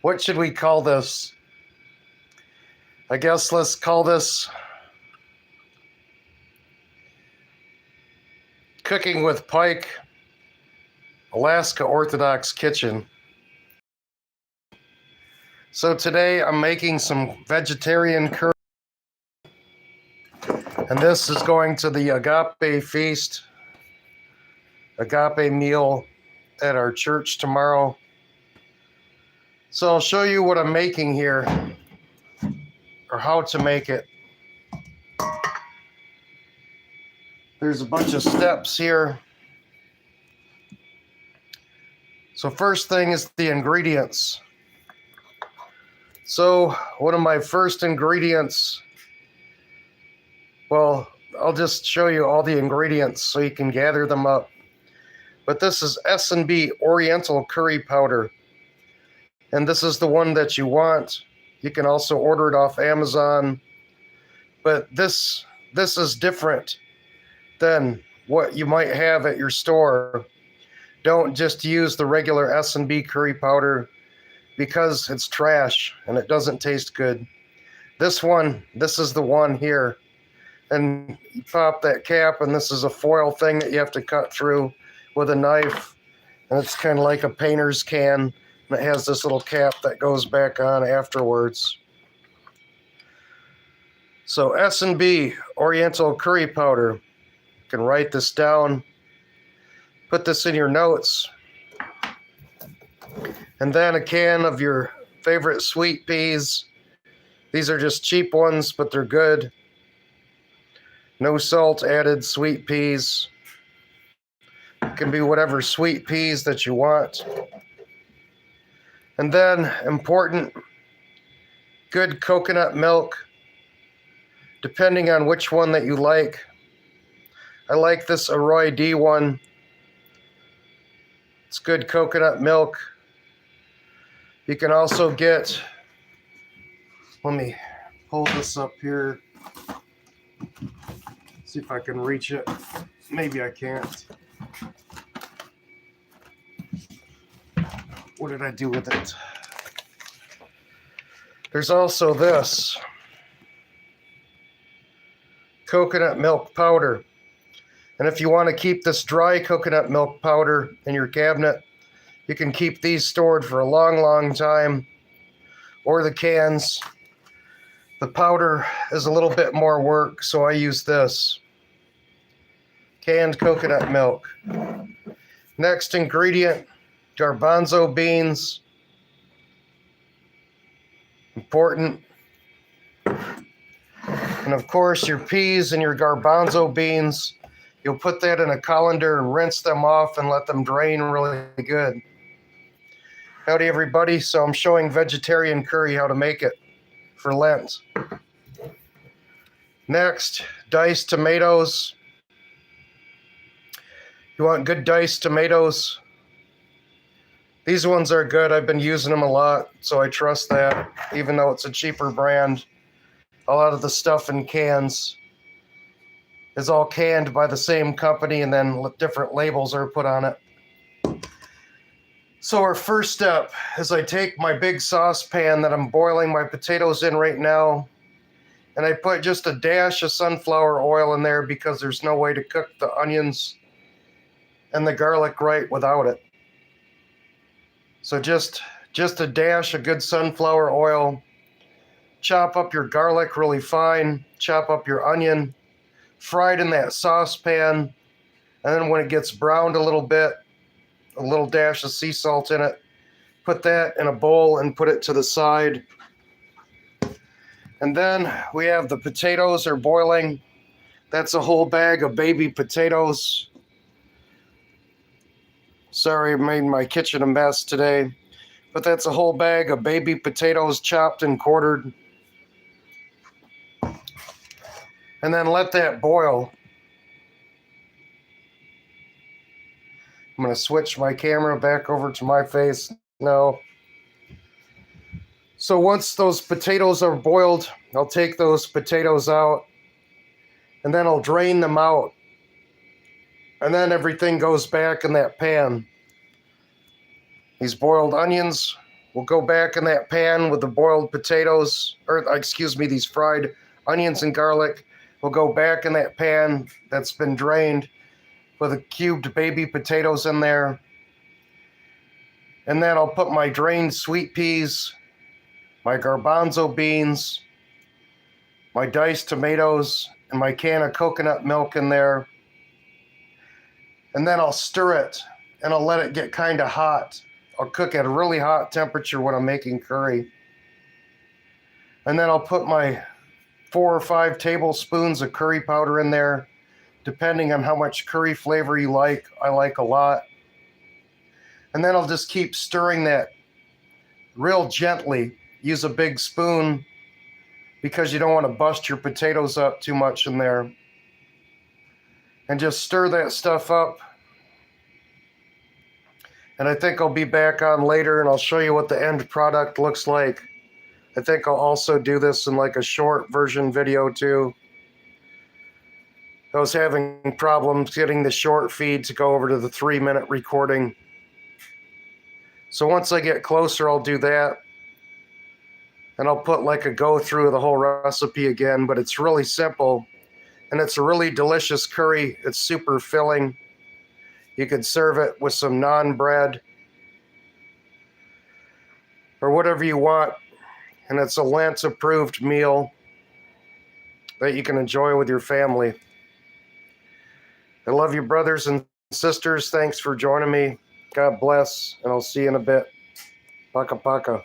what should we call this? I guess let's call this Cooking with Pike, Alaska Orthodox Kitchen. So today I'm making some vegetarian curry, and this is going to the Agape Feast, Agape meal at our church tomorrow. So I'll show you what I'm making here, or how to make it. There's a bunch of steps here. So first thing is the ingredients. So one of my first ingredients, well, I'll just show you all the ingredients so you can gather them up. But this is S&B Oriental Curry Powder. And this is the one that you want. You can also order it off Amazon. But this is different than what you might have at your store. Don't just use the regular S&B curry powder because it's trash and it doesn't taste good. This is the one here. And you pop that cap, and this is a foil thing that you have to cut through with a knife. And it's kind of like a painter's can. And it has this little cap that goes back on afterwards. So S&B Oriental Curry Powder. You can write this down. Put this in your notes. And then a can of your favorite sweet peas. These are just cheap ones, but they're good. No salt added sweet peas. It can be whatever sweet peas that you want. And then, important, good coconut milk, depending on which one that you like. I like this Arroy D one. It's good coconut milk. You can also get, let me hold this up here, see if I can reach it. Maybe I can't. What did I do with it? There's also this coconut milk powder. And if you want to keep this dry coconut milk powder in your cabinet, you can keep these stored for a long, long time. Or the cans. The powder is a little bit more work, so I use this. Canned coconut milk. Next ingredient, garbanzo beans. Important. And of course, your peas and your garbanzo beans. You'll put that in a colander and rinse them off and let them drain really good. Howdy everybody, so I'm showing vegetarian curry how to make it for Lent. Next, diced tomatoes. You want good diced tomatoes. These ones are good, I've been using them a lot, so I trust that, even though it's a cheaper brand. A lot of the stuff in cans is all canned by the same company, and then different labels are put on it. So our first step is I take my big saucepan that I'm boiling my potatoes in right now, and I put just a dash of sunflower oil in there because there's no way to cook the onions and the garlic right without it. So just a dash of good sunflower oil. Chop up your garlic really fine, chop up your onion, fry it in that saucepan, and then when it gets browned a little bit, a little dash of sea salt in it, put that in a bowl and put it to the side. And then we have the potatoes are boiling. That's a whole bag of baby potatoes. Sorry, I made my kitchen a mess today, but that's a whole bag of baby potatoes chopped and quartered. And then let that boil. I'm going to switch my camera back over to my face. No. So once those potatoes are boiled, I'll take those potatoes out, and then I'll drain them out. And then everything goes back in that pan. These boiled onions We'll go back in that pan with the boiled potatoes, or excuse me, these fried onions and garlic. We'll go back in that pan that's been drained with the cubed baby potatoes in there. And then I'll put my drained sweet peas, my garbanzo beans, my diced tomatoes, and my can of coconut milk in there. And then I'll stir it and I'll let it get kind of hot. I'll cook at a really hot temperature when I'm making curry. And then I'll put my 4 or 5 tablespoons of curry powder in there, depending on how much curry flavor you like. I like a lot. And then I'll just keep stirring that real gently. Use a big spoon because you don't want to bust your potatoes up too much in there. And just stir that stuff up. And I think I'll be back on later and I'll show you what the end product looks like. I think I'll also do this in like a short version video too. I was having problems getting the short feed to go over to the 3-minute recording. So once I get closer, I'll do that. And I'll put like a go through of the whole recipe again, but it's really simple. And it's a really delicious curry. It's super filling. You could serve it with some naan bread or whatever you want. And it's a Lent approved meal that you can enjoy with your family. I love you, brothers and sisters. Thanks for joining me. God bless, and I'll see you in a bit. Paka paka.